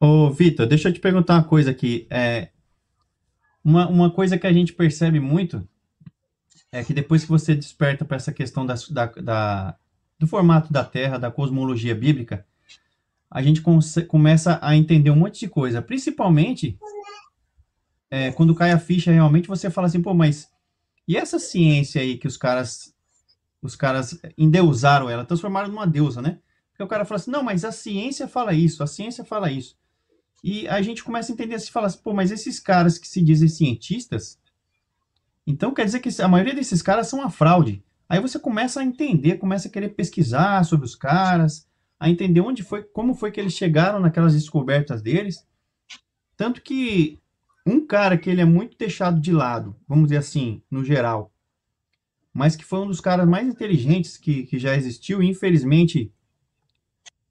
Ô, Vitor, deixa eu te perguntar uma coisa aqui. Uma coisa que a gente percebe muito é que depois que você desperta para essa questão do formato da Terra, da cosmologia bíblica, a gente começa a entender um monte de coisa. Principalmente quando cai a ficha, realmente você fala assim, pô, mas e essa ciência aí que os caras endeusaram ela, transformaram numa deusa, né? Porque o cara fala assim, não, mas a ciência fala isso, a ciência fala isso. E a gente começa a entender assim, fala assim, pô, mas esses caras que se dizem cientistas, então quer dizer que a maioria desses caras são uma fraude. Aí você começa a entender, começa a querer pesquisar sobre os caras, a entender onde foi, como foi que eles chegaram naquelas descobertas deles. Tanto que um cara que ele é muito deixado de lado, vamos dizer assim, no geral, mas que foi um dos caras mais inteligentes que já existiu e infelizmente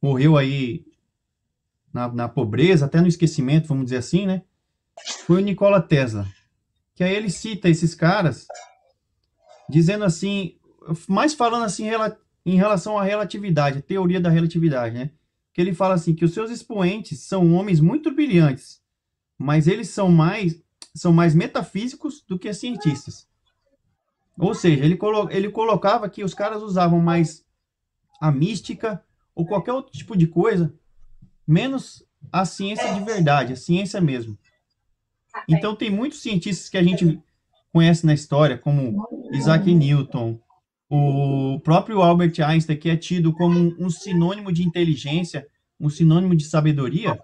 morreu aí na pobreza, até no esquecimento, vamos dizer assim, né? Foi o Nikola Tesla. Que aí ele cita esses caras dizendo assim, mais falando assim em relação à relatividade, a teoria da relatividade, né? Que ele fala assim que os seus expoentes são homens muito brilhantes, mas eles são mais metafísicos do que cientistas. Ou seja, ele colocava que os caras usavam mais a mística ou qualquer outro tipo de coisa, menos a ciência de verdade, a ciência mesmo. Então tem muitos cientistas que a gente conhece na história, como Isaac Newton, o próprio Albert Einstein, que é tido como um sinônimo de inteligência, um sinônimo de sabedoria.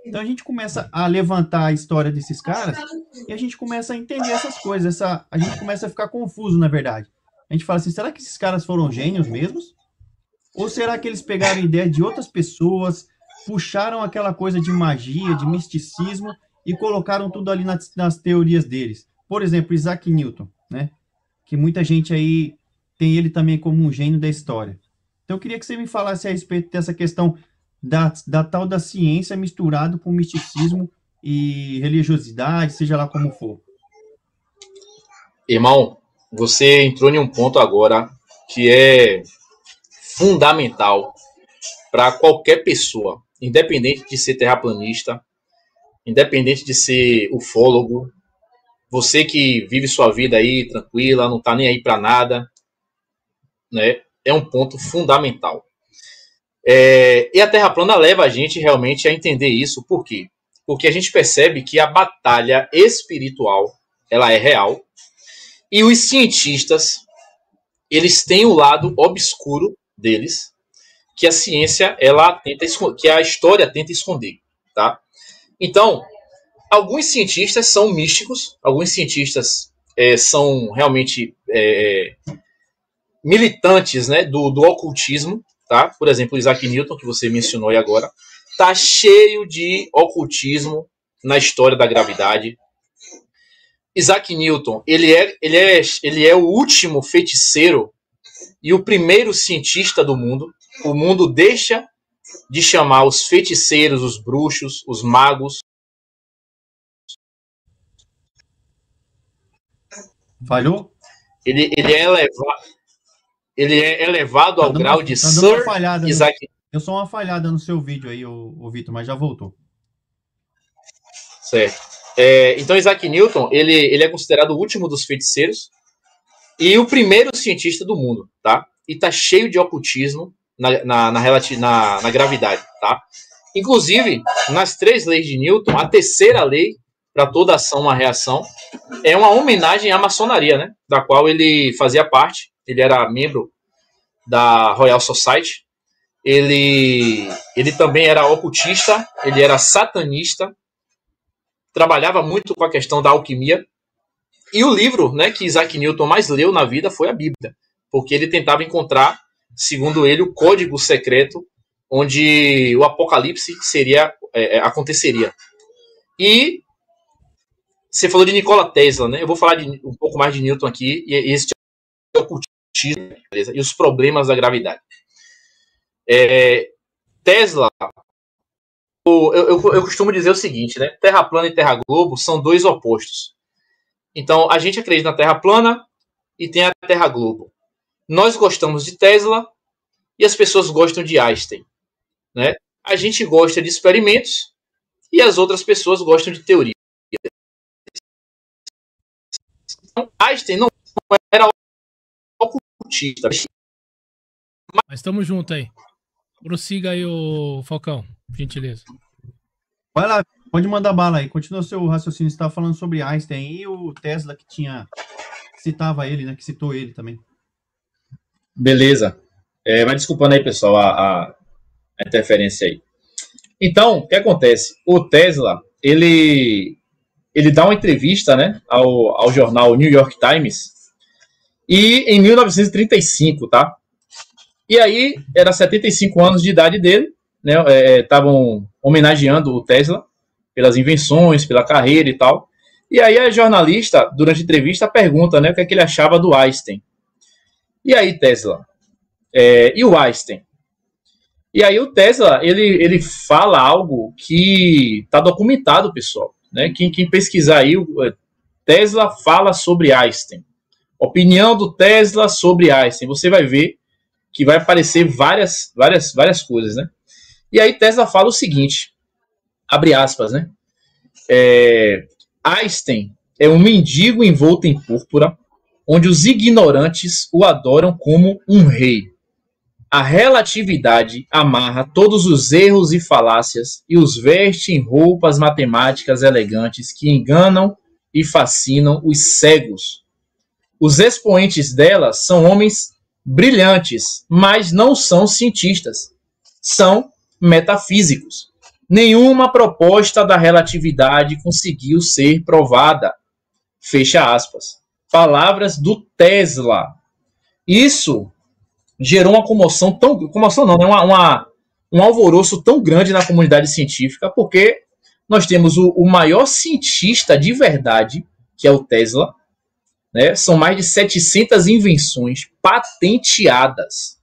Então a gente começa a levantar a história desses caras e a gente começa a entender essas coisas. A gente começa a ficar confuso, na verdade. A gente fala assim: será que esses caras foram gênios mesmos? Ou será que eles pegaram ideia de outras pessoas, puxaram aquela coisa de magia, de misticismo e colocaram tudo ali nas teorias deles? Por exemplo, Isaac Newton, né? Que muita gente aí tem ele também como um gênio da história. Então eu queria que você me falasse a respeito dessa questão da tal da ciência misturado com misticismo e religiosidade, seja lá como for. Irmão, você entrou em um ponto agora que é fundamental para qualquer pessoa, independente de ser terraplanista, independente de ser ufólogo, você que vive sua vida aí tranquila, não tá nem aí para nada, né? É um ponto fundamental. E a Terra plana leva a gente realmente a entender isso. Por quê? Porque a gente percebe que a batalha espiritual ela é real e os cientistas eles têm o lado obscuro deles que a ciência ela tenta que a história tenta esconder, tá? Então, alguns cientistas são místicos, alguns cientistas são realmente militantes, né, do ocultismo, tá? Por exemplo, Isaac Newton, que você mencionou aí agora, tá cheio de ocultismo na história da gravidade. Isaac Newton, ele é o último feiticeiro e o primeiro cientista do mundo. O mundo deixa de chamar os feiticeiros, os bruxos, os magos. Falhou? Ele é elevado Tá ao dando uma, grau de tá dando uma Sir falhada no. Isaac. Eu sou uma falhada no seu vídeo aí, o Vitor, mas já voltou. Certo. Então, Isaac Newton, ele é considerado o último dos feiticeiros e o primeiro cientista do mundo, tá? E tá cheio de ocultismo na gravidade, tá? Inclusive, nas três leis de Newton, a terceira lei, para toda ação, uma reação, é uma homenagem à maçonaria, né? Da qual ele fazia parte, ele era membro da Royal Society, ele também era ocultista, ele era satanista, trabalhava muito com a questão da alquimia. E o livro, né, que Isaac Newton mais leu na vida foi a Bíblia, porque ele tentava encontrar, segundo ele, o código secreto onde o apocalipse aconteceria. E você falou de Nikola Tesla, né? Eu vou falar um pouco mais de Newton aqui e esse ocultismo, beleza? E os problemas da gravidade. Tesla, eu costumo dizer o seguinte, né? Terra plana e Terra globo são dois opostos. Então, a gente acredita na Terra plana e tem a Terra globo. Nós gostamos de Tesla e as pessoas gostam de Einstein, né? A gente gosta de experimentos e as outras pessoas gostam de teoria. Então, Einstein não era ocultista. Mas estamos juntos aí. Prossiga aí, o Falcão, por gentileza. Vai lá, pode mandar bala aí. Continua seu raciocínio. Você estava falando sobre Einstein e o Tesla que citava ele, né? Que citou ele também. Beleza. Mas desculpando aí, pessoal, a interferência aí. Então, o que acontece? O Tesla, ele dá uma entrevista, né, ao jornal New York Times, e em 1935, tá? E aí, era 75 anos de idade dele, né? Estavam homenageando o Tesla pelas invenções, pela carreira e tal. E aí a jornalista, durante a entrevista, pergunta, né, o que é que ele achava do Einstein. E aí, Tesla, e o Einstein? E aí o Tesla, ele fala algo que está documentado, pessoal. Né? Quem pesquisar aí, Tesla fala sobre Einstein. Opinião do Tesla sobre Einstein. Você vai ver que vai aparecer várias coisas, né? E aí Tesla fala o seguinte, abre aspas, né? Einstein é um mendigo envolto em púrpura, onde os ignorantes o adoram como um rei. A relatividade amarra todos os erros e falácias e os veste em roupas matemáticas elegantes que enganam e fascinam os cegos. Os expoentes dela são homens brilhantes, mas não são cientistas. São metafísicos. Nenhuma proposta da relatividade conseguiu ser provada. Fecha aspas. Palavras do Tesla. Isso gerou uma comoção um alvoroço tão grande na comunidade científica, porque nós temos o maior cientista de verdade, que é o Tesla, né? São mais de 700 invenções patenteadas.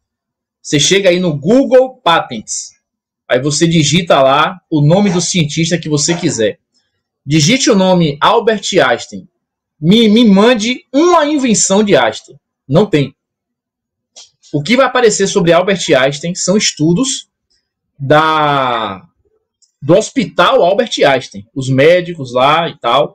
Você chega aí no Google Patents, aí você digita lá o nome do cientista que você quiser. Digite o nome Albert Einstein. Me mande uma invenção de Einstein. Não tem. O que vai aparecer sobre Albert Einstein são estudos do Hospital Albert Einstein, os médicos lá e tal,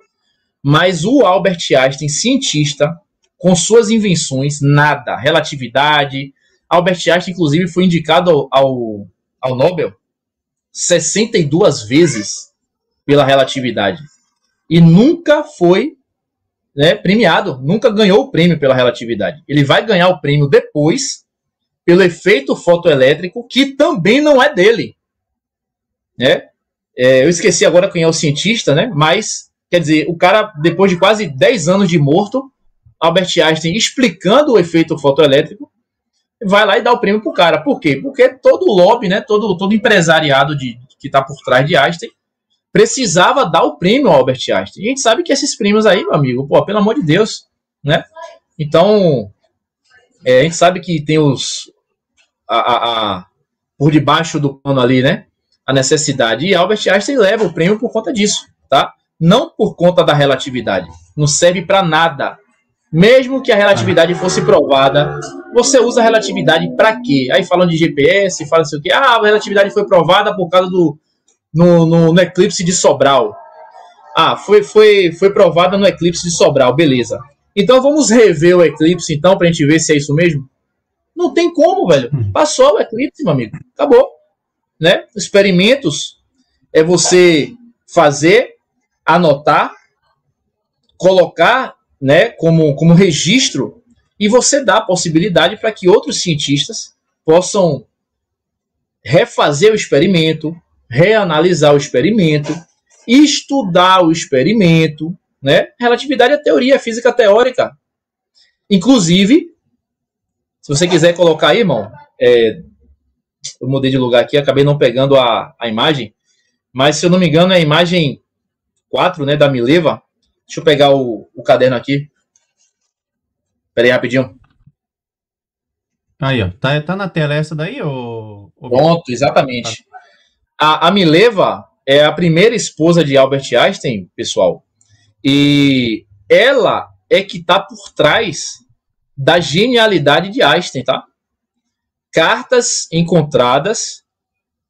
mas o Albert Einstein, cientista, com suas invenções, nada, relatividade. Albert Einstein, inclusive, foi indicado ao Nobel 62 vezes pela relatividade e nunca foi, né, premiado, nunca ganhou o prêmio pela relatividade. Ele vai ganhar o prêmio depois pelo efeito fotoelétrico, que também não é dele. Né? Eu esqueci agora quem é o cientista, né? Mas, quer dizer, o cara, depois de quase 10 anos de morto, Albert Einstein explicando o efeito fotoelétrico, vai lá e dá o prêmio pro cara. Por quê? Porque todo o lobby, né, todo empresariado que está por trás de Einstein, precisava dar o prêmio ao Albert Einstein. E a gente sabe que esses prêmios aí, meu amigo, pô, pelo amor de Deus, né? Então, a gente sabe que tem por debaixo do pano ali, né, a necessidade. E Albert Einstein leva o prêmio por conta disso, tá? Não por conta da relatividade. Não serve para nada. Mesmo que a relatividade fosse provada, você usa a relatividade para quê? Aí falam de GPS, falam assim o quê? A relatividade foi provada por causa no eclipse de Sobral. Foi provada no eclipse de Sobral, beleza. Então vamos rever o eclipse então pra gente ver se é isso mesmo? Não tem como, velho. Passou o eclipse, meu amigo. Acabou. Né? Experimentos é você fazer, anotar, colocar, né, como registro, e você dá a possibilidade para que outros cientistas possam refazer o experimento, reanalisar o experimento, estudar o experimento, né? Relatividade é teoria, é física teórica. Inclusive, se você quiser colocar aí, irmão, eu mudei de lugar aqui, acabei não pegando a imagem, mas se eu não me engano é a imagem 4, né, da Mileva. Deixa eu pegar o caderno aqui. Pera aí, rapidinho. Aí, ó. Tá na tela essa daí, ou... Pronto, exatamente. A Mileva é a primeira esposa de Albert Einstein, pessoal. E ela é que está por trás da genialidade de Einstein, tá? Cartas encontradas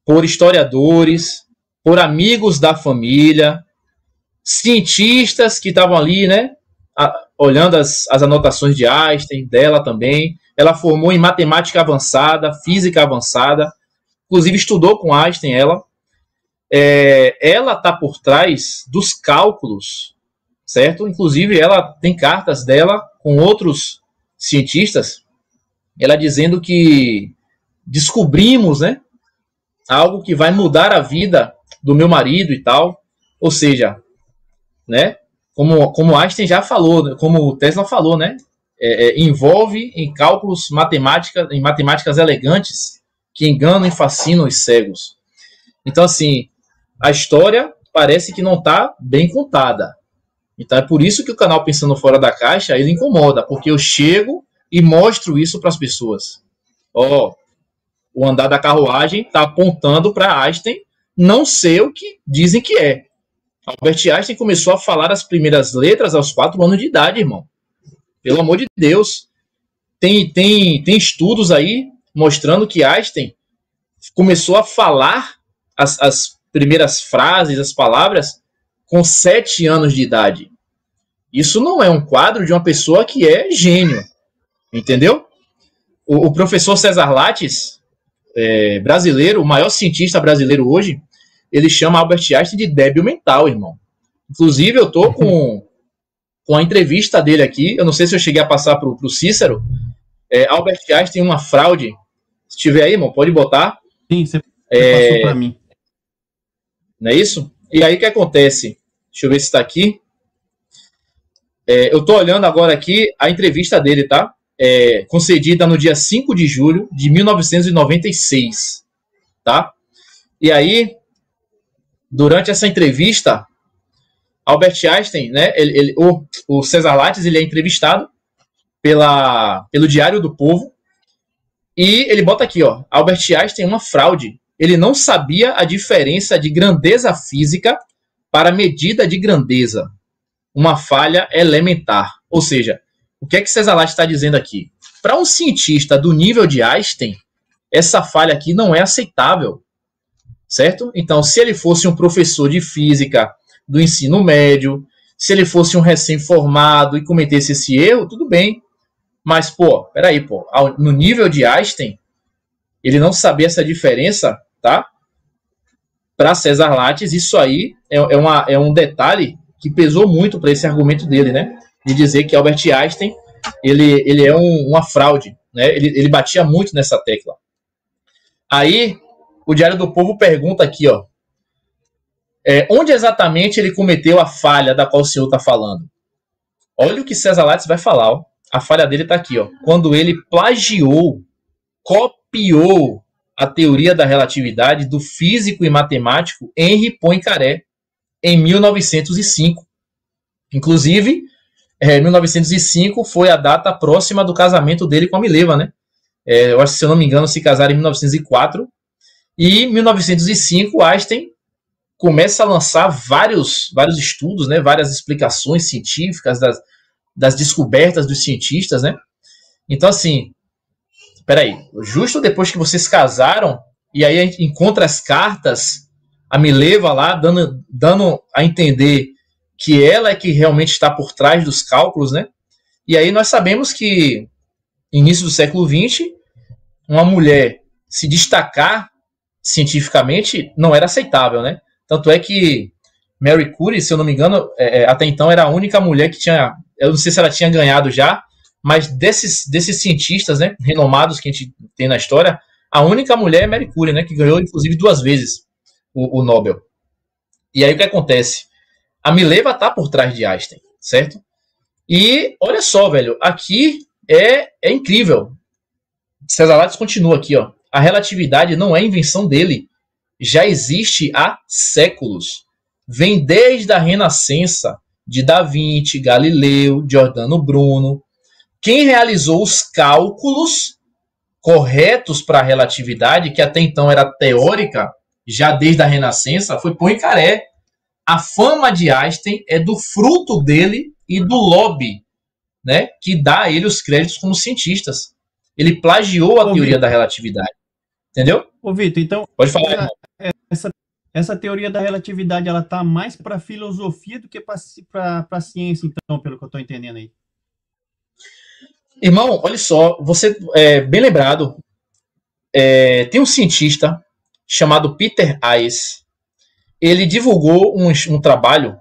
por historiadores, por amigos da família, cientistas que estavam ali, né, olhando as anotações de Einstein, dela também. Ela formou em matemática avançada, física avançada, inclusive estudou com Einstein, ela está por trás dos cálculos, certo? Inclusive, ela tem cartas dela com outros cientistas, ela dizendo que descobrimos, né, algo que vai mudar a vida do meu marido e tal. Ou seja, né, como Einstein já falou, como Tesla falou, né, envolve em cálculos em matemáticas elegantes que enganam e fascinam os cegos. Então, assim, a história parece que não está bem contada. Então é por isso que o canal Pensando Fora da Caixa, ele incomoda, porque eu chego e mostro isso para as pessoas. Ó, o andar da carruagem está apontando para Einstein não ser o que dizem que é. Albert Einstein começou a falar as primeiras letras aos 4 anos de idade, irmão. Pelo amor de Deus. Tem estudos aí mostrando que Einstein começou a falar as primeiras frases, as palavras, com 7 anos de idade. Isso não é um quadro de uma pessoa que é gênio. Entendeu? O professor César Lattes, brasileiro, o maior cientista brasileiro hoje, ele chama Albert Einstein de débil mental, irmão. Inclusive, eu tô com a entrevista dele aqui. Eu não sei se eu cheguei a passar pro Cícero. Albert Einstein, uma fraude. Se tiver aí, irmão, pode botar. Sim, você passou para mim. Não é isso? E aí, o que acontece? Deixa eu ver se está aqui. Eu tô olhando agora aqui a entrevista dele, tá? Concedida no dia 5 de julho de 1996. Tá? E aí, durante essa entrevista, Albert Einstein, né, o César Lattes, ele é entrevistado pelo Diário do Povo, e ele bota aqui, ó, Albert Einstein é uma fraude. Ele não sabia a diferença de grandeza física para medida de grandeza. Uma falha elementar. Ou seja, o que é que César Lattes está dizendo aqui? Para um cientista do nível de Einstein, essa falha aqui não é aceitável. Certo? Então, se ele fosse um professor de física do ensino médio, se ele fosse um recém-formado e cometesse esse erro, tudo bem. Mas, peraí, no nível de Einstein, ele não sabia essa diferença, tá? Para César Lattes, isso aí é um detalhe que pesou muito para esse argumento dele, né? De dizer que Albert Einstein, ele é uma fraude, né? Ele batia muito nessa tecla. Aí, o Diário do Povo pergunta aqui, ó, onde exatamente ele cometeu a falha da qual o senhor está falando? Olha o que César Lattes vai falar, ó. A falha dele está aqui, ó. Quando ele copiou a teoria da relatividade do físico e matemático Henri Poincaré em 1905. Inclusive, 1905 foi a data próxima do casamento dele com a Mileva, né? Eu acho que, se eu não me engano, se casaram em 1904. E em 1905, Einstein começa a lançar vários estudos, né? Várias explicações científicas das descobertas dos cientistas, né? Então, assim, peraí, justo depois que vocês casaram, e aí a gente encontra as cartas, a Mileva lá, dando a entender que ela é que realmente está por trás dos cálculos, né? E aí nós sabemos que, início do século XX, uma mulher se destacar cientificamente não era aceitável, né? Tanto é que Marie Curie, se eu não me engano, até então era a única mulher que tinha, eu não sei se ela tinha ganhado já, mas desses cientistas, né, renomados que a gente tem na história, a única mulher é Marie Curie, né, que ganhou inclusive 2 vezes o Nobel. E aí o que acontece? A Mileva tá por trás de Einstein, certo? E olha só, velho, aqui é incrível. César Lattes continua aqui, ó. A relatividade não é invenção dele. Já existe há séculos. Vem desde a Renascença, de Da Vinci, Galileu, Giordano Bruno. Quem realizou os cálculos corretos para a relatividade, que até então era teórica, já desde a Renascença, foi Poincaré. A fama de Einstein é do fruto dele e do lobby, né, que dá a ele os créditos como cientistas. Ele plagiou a teoria da relatividade. Entendeu? Ô, Vitor, então, pode falar. essa teoria da relatividade, ela tá mais para filosofia do que para ciência, então, pelo que eu estou entendendo aí. Irmão, olha só, você bem lembrado, tem um cientista chamado Peter Ice. Ele divulgou um trabalho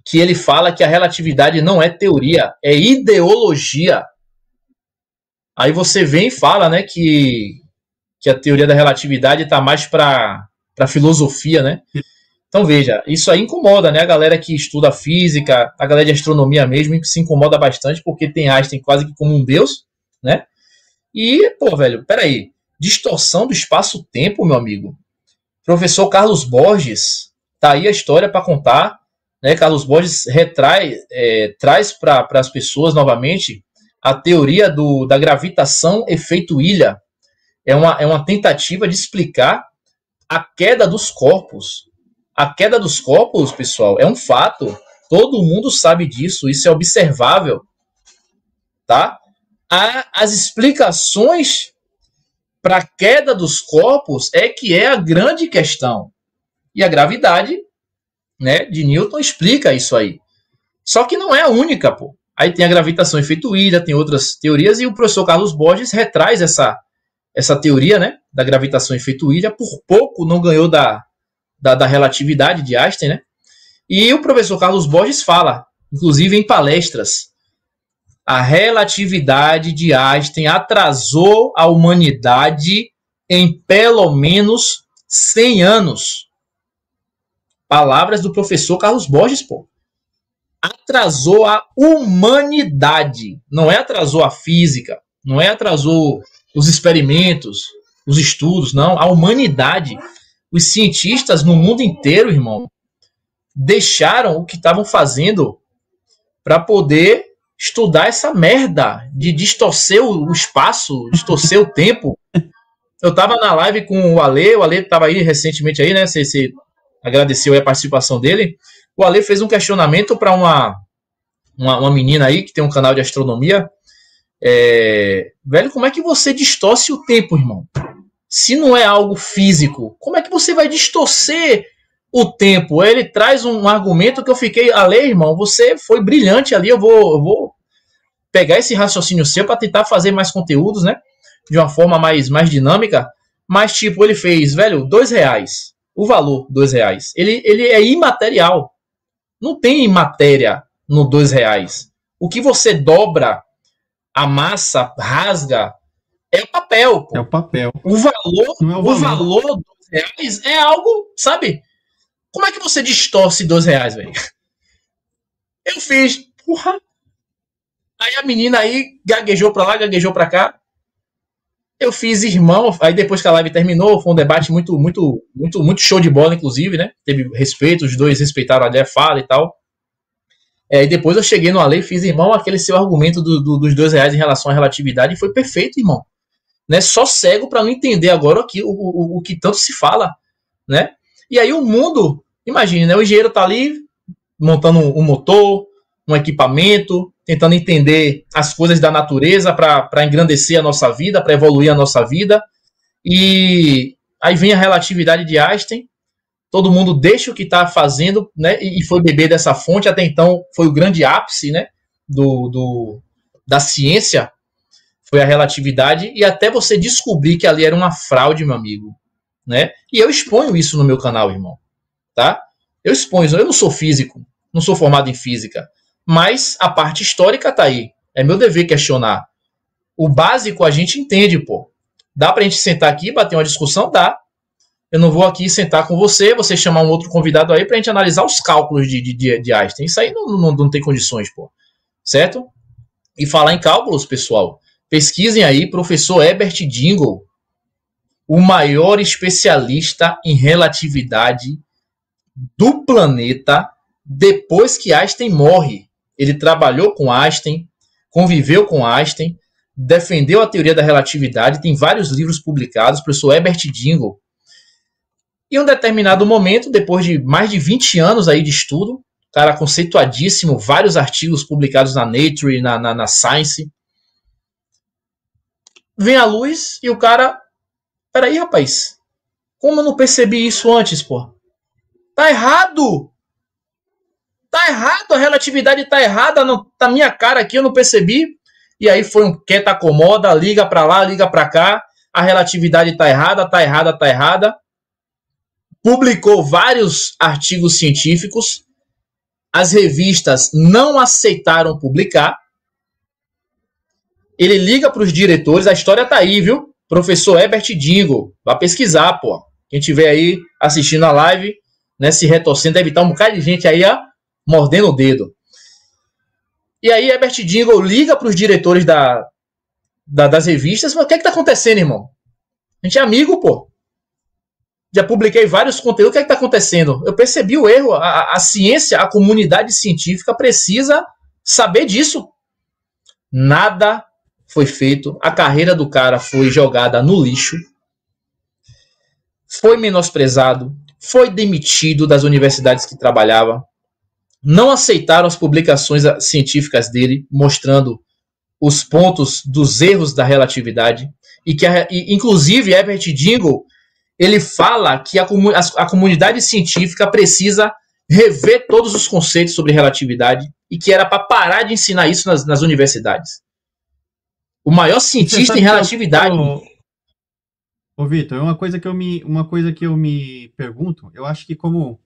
que ele fala que a relatividade não é teoria, é ideologia. Aí você vem e fala, né, que a teoria da relatividade está mais para filosofia, né? Então veja, isso aí incomoda, né? A galera que estuda física, a galera de astronomia mesmo, se incomoda bastante porque tem Einstein quase que como um deus, né? E, pô, velho, peraí, distorção do espaço-tempo, meu amigo. Professor Carlos Borges, tá aí a história para contar, né? Carlos Borges traz para as pessoas novamente a teoria da gravitação efeito ilha. É uma tentativa de explicar a queda dos corpos. A queda dos corpos, pessoal, é um fato. Todo mundo sabe disso, isso é observável, tá? As explicações para a queda dos corpos que é a grande questão. E a gravidade, né, de Newton explica isso aí. Só que não é a única, pô. Aí tem a gravitação efeito ilha, tem outras teorias, e o professor Carlos Borges retraz essa teoria, né, da gravitação efeito ilha. Por pouco não ganhou da relatividade de Einstein, né? E o professor Carlos Borges fala, inclusive em palestras, a relatividade de Einstein atrasou a humanidade em pelo menos 100 anos. Palavras do professor Carlos Borges, pô. Atrasou a humanidade. Não é atrasou a física, não é atrasou os experimentos, os estudos, não. A humanidade. Os cientistas no mundo inteiro, irmão, deixaram o que estavam fazendo para poder estudar essa merda de distorcer o espaço, distorcer o tempo. Eu tava na live com o Ale tava aí recentemente aí, né? Você agradeceu aí a participação dele. O Ale fez um questionamento para uma menina aí que tem um canal de astronomia. Velho, como é que você distorce o tempo, irmão? Se não é algo físico, como é que você vai distorcer o tempo? Ele traz um argumento que eu fiquei, Ale, irmão, você foi brilhante ali, eu vou pegar esse raciocínio seu para tentar fazer mais conteúdos, né? De uma forma mais dinâmica. Mas, tipo, ele fez, velho, R$2. O valor, R$2. Ele é imaterial. Não tem matéria no R$2. O que você dobra, amassa, rasga, é o papel. Pô. É o papel. O valor, não é o valor do R$2 é algo, sabe? Como é que você distorce R$2, velho? Eu fiz, porra. Aí a menina aí gaguejou pra lá, gaguejou pra cá. Eu fiz, irmão. Aí depois que a live terminou, foi um debate muito show de bola, inclusive, né? Teve respeito, os dois respeitaram a fala e tal. E depois eu cheguei no Ale e fiz, irmão, aquele seu argumento dos R$2 em relação à relatividade foi perfeito, irmão. Né? Só cego para não entender agora o que tanto se fala, né? E aí o mundo, imagine, né? O engenheiro tá ali montando um motor, um equipamento, tentando entender as coisas da natureza para engrandecer a nossa vida, para evoluir a nossa vida. E aí vem a relatividade de Einstein, todo mundo deixa o que está fazendo, né, e foi beber dessa fonte. Até então foi o grande ápice, né, da ciência, foi a relatividade, e até você descobrir que ali era uma fraude, meu amigo. Né? E eu exponho isso no meu canal, irmão. Tá? Eu exponho, eu não sou físico, não sou formado em física, mas a parte histórica tá aí. É meu dever questionar. O básico a gente entende, pô. Dá pra gente sentar aqui e bater uma discussão? Dá. Eu não vou aqui sentar com você chamar um outro convidado aí pra gente analisar os cálculos de Einstein. Isso aí não tem condições, pô. Certo? E falar em cálculos, pessoal, pesquisem aí, professor Herbert Dingle, o maior especialista em relatividade do planeta depois que Einstein morre. Ele trabalhou com Einstein, conviveu com Einstein, defendeu a teoria da relatividade, tem vários livros publicados, professor Herbert Dingle. Em um determinado momento, depois de mais de 20 anos aí de estudo, cara conceituadíssimo, vários artigos publicados na Nature, na Science, vem a luz e o cara, peraí, rapaz, como eu não percebi isso antes, pô? Tá errado! Tá errado, a relatividade tá errada, não, tá minha cara aqui, eu não percebi. E aí foi um quieta acomoda, liga pra lá, liga pra cá, a relatividade tá errada, tá errada, tá errada. Publicou vários artigos científicos, as revistas não aceitaram publicar. Ele liga para os diretores, a história tá aí, viu? Professor Herbert Dingle, vai pesquisar, pô. Quem tiver aí assistindo a live, né, se retorcendo, deve estar um bocado de gente aí, ó, mordendo o dedo. E aí Herbert Dingle liga para os diretores das revistas, mas o que é que tá acontecendo, irmão? A gente é amigo, pô. Já publiquei vários conteúdos, o que é que tá acontecendo? Eu percebi o erro, a ciência, a comunidade científica precisa saber disso. Nada foi feito, a carreira do cara foi jogada no lixo, foi menosprezado, foi demitido das universidades que trabalhava, não aceitaram as publicações científicas dele, mostrando os pontos dos erros da relatividade, e que, inclusive, Herbert Dingle, ele fala que a comunidade científica precisa rever todos os conceitos sobre relatividade e que era para parar de ensinar isso nas universidades. O maior cientista em relatividade. Ô, Vitor, uma coisa que eu me pergunto, eu acho que como,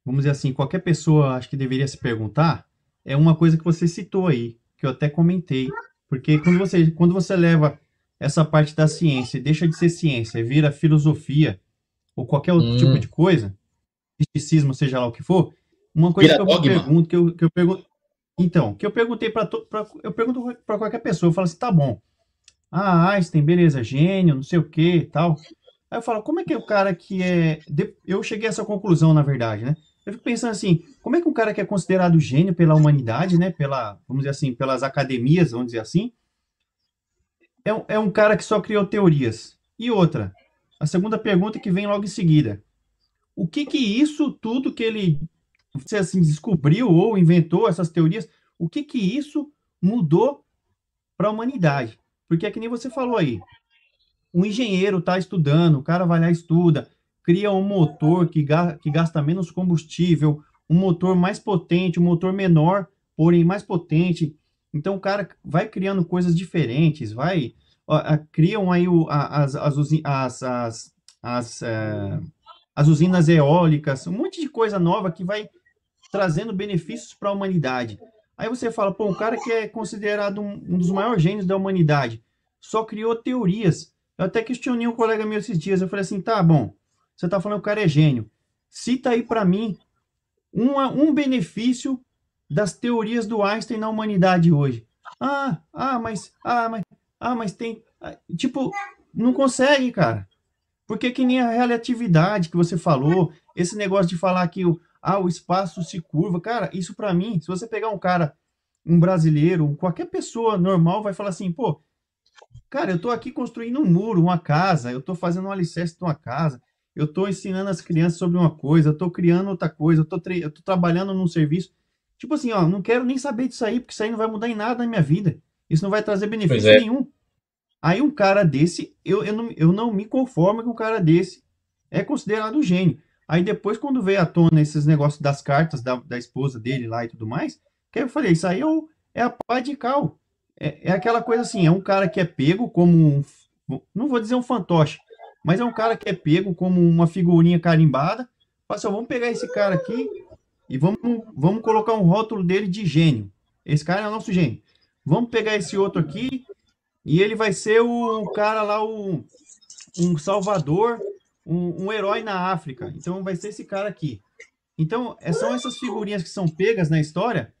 vamos dizer assim, qualquer pessoa acho que deveria se perguntar, é uma coisa que você citou aí, que eu até comentei, porque quando você leva essa parte da ciência e deixa de ser ciência e vira filosofia ou qualquer outro tipo de coisa, misticismo, seja lá o que for, uma coisa que eu me pergunto, que eu pergunto, então, que eu perguntei eu pergunto para qualquer pessoa, eu falo assim, tá bom, Einstein, beleza, gênio, não sei o que, tal. Aí eu falo, como é que é o cara que é... Eu cheguei a essa conclusão, na verdade, né? Eu fico pensando assim, como é que um cara que é considerado gênio pela humanidade, né? Vamos dizer assim, pelas academias, vamos dizer assim, é um cara que só criou teorias. E outra, a segunda pergunta que vem logo em seguida. O que isso tudo que ele, você assim, descobriu ou inventou essas teorias, o que isso mudou para a humanidade? Porque é que nem você falou aí, um engenheiro está estudando, o cara vai lá e estuda, cria um motor que gasta menos combustível, um motor mais potente, um motor menor, porém mais potente. Então o cara vai criando coisas diferentes, criam aí as usinas eólicas, um monte de coisa nova que vai trazendo benefícios para a humanidade. Aí você fala, pô, um cara que é considerado um dos maiores gênios da humanidade, só criou teorias. Eu até questionei um colega meu esses dias, eu falei assim, tá bom, você tá falando que o cara é gênio. Cita aí para mim um benefício das teorias do Einstein na humanidade hoje. Mas tem... Tipo, não consegue, cara. Porque que nem a relatividade que você falou, esse negócio de falar que o espaço se curva, cara, isso para mim, se você pegar um cara, um brasileiro, qualquer pessoa normal vai falar assim, pô, cara, eu tô aqui construindo um muro, uma casa, eu tô fazendo um alicerce de uma casa, eu tô ensinando as crianças sobre uma coisa, eu tô criando outra coisa, eu tô trabalhando num serviço. Tipo assim, ó, não quero nem saber disso aí, porque isso aí não vai mudar em nada na minha vida. Isso não vai trazer benefício nenhum. Aí um cara desse, eu não me conformo que um cara desse é considerado gênio. Aí depois, quando veio à tona esses negócios das cartas da esposa dele lá e tudo mais, que eu falei, isso aí é a pá de cal. É aquela coisa assim, é um cara que é pego como não vou dizer um fantoche, mas é um cara que é pego como uma figurinha carimbada. Fala assim, vamos pegar esse cara aqui e vamos colocar um rótulo dele de gênio. Esse cara é o nosso gênio. Vamos pegar esse outro aqui e ele vai ser o cara lá, um salvador, um herói na África. Então vai ser esse cara aqui. Então, são essas figurinhas que são pegas na história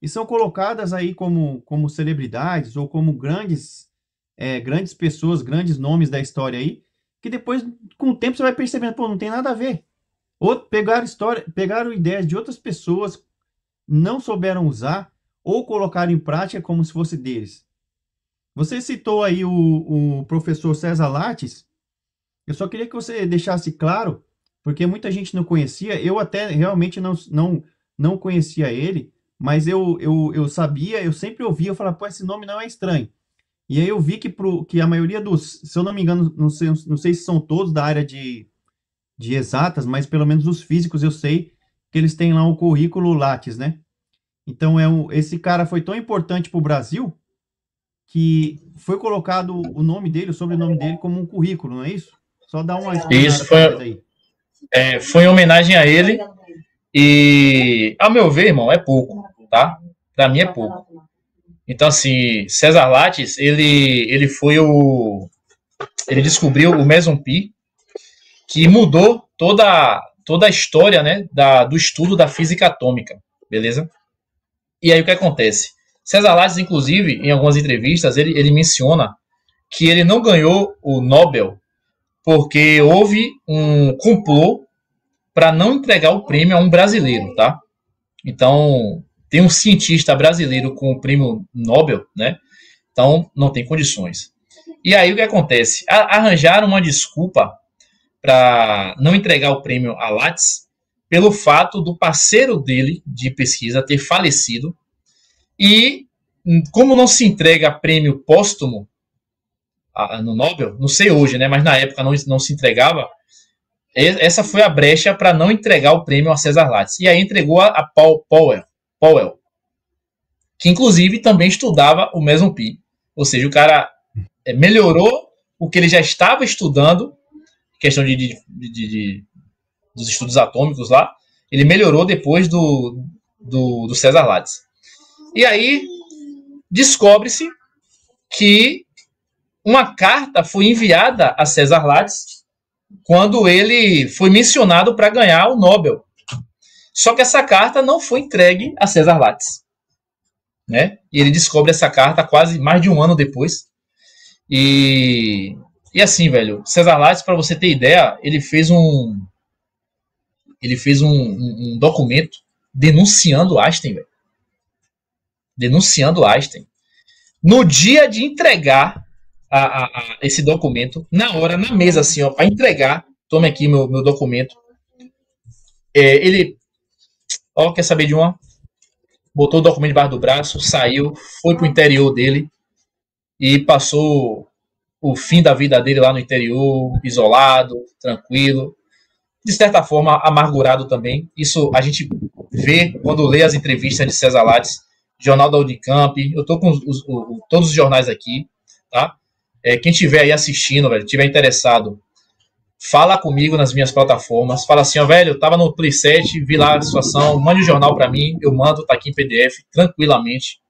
e são colocadas aí como celebridades ou como grandes pessoas, grandes nomes da história aí, que depois, com o tempo, você vai percebendo, pô, não tem nada a ver. Pegaram ideias de outras pessoas, não souberam usar, ou colocaram em prática como se fosse deles. Você citou aí o professor César Lattes. Eu só queria que você deixasse claro, porque muita gente não conhecia, eu até realmente não conhecia ele, mas eu sabia, eu sempre ouvia, eu falava, pô, esse nome não é estranho. E aí eu vi que a maioria dos, se eu não me engano, não sei se são todos da área de exatas, mas pelo menos os físicos eu sei que eles têm lá o currículo Lattes, né? Então esse cara foi tão importante para o Brasil que foi colocado o nome dele, o sobrenome dele como um currículo, não é isso? Só dá uma explanada Isso para nós aí. foi em homenagem a ele e, ao meu ver, irmão, é pouco, tá? Para mim é pouco. Então, assim, César Lattes, ele foi ele descobriu o Meson Pi, que mudou toda a história, né, do estudo da física atômica, beleza? E aí o que acontece? César Lattes, inclusive, em algumas entrevistas, ele menciona que ele não ganhou o Nobel porque houve um complô para não entregar o prêmio a um brasileiro, tá? Então, tem um cientista brasileiro com o prêmio Nobel, né? Então, não tem condições. E aí o que acontece? Arranjaram uma desculpa para não entregar o prêmio a Lattes pelo fato do parceiro dele de pesquisa ter falecido e como não se entrega prêmio póstumo no Nobel, não sei hoje, né, mas na época não se entregava, essa foi a brecha para não entregar o prêmio a César Lattes. E aí entregou a Powell, que inclusive também estudava o Meson Pi. Ou seja, o cara melhorou o que ele já estava estudando, questão dos estudos atômicos lá, ele melhorou depois do César Lattes. E aí descobre-se que uma carta foi enviada a César Lattes quando ele foi mencionado para ganhar o Nobel. Só que essa carta não foi entregue a César Lattes, né? E ele descobre essa carta quase mais de um ano depois. E assim, velho, César Lattes, para você ter ideia, ele fez um documento denunciando Einstein, velho. Denunciando Einstein. No dia de entregar esse documento, na hora, na mesa, assim, ó, para entregar, tome aqui meu documento. Ele, ó, quer saber de uma? Botou o documento debaixo do braço, saiu, foi pro interior dele e passou o fim da vida dele lá no interior, isolado, tranquilo, de certa forma amargurado também. Isso a gente vê quando lê as entrevistas de César Lattes, Jornal da Unicamp. Eu tô com todos os jornais aqui, tá? Quem estiver aí assistindo, velho, estiver interessado, fala comigo nas minhas plataformas, fala assim, ó, velho, eu tava no Play 7, vi lá a situação, mande o jornal para mim, eu mando, tá aqui em PDF, tranquilamente,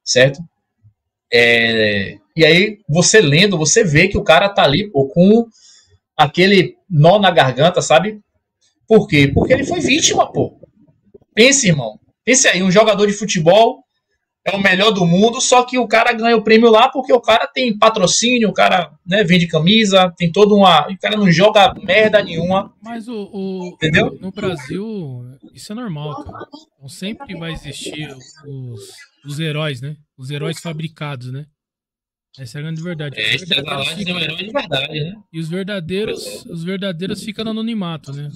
certo? E aí, você lendo, você vê que o cara tá ali, pô, com aquele nó na garganta, sabe? Por quê? Porque ele foi vítima, pô. Pense, irmão. Pense aí, um jogador de futebol é o melhor do mundo, só que o cara ganha o prêmio lá porque o cara tem patrocínio, o cara, né, vende camisa, tem toda uma... O cara não joga merda nenhuma. Mas entendeu? No Brasil, isso é normal, cara. Então sempre vai existir os heróis, né? Os heróis fabricados, né? Essa é a grande verdade. César Lattes é um herói de verdade, né? E os verdadeiros ficam no anonimato, né?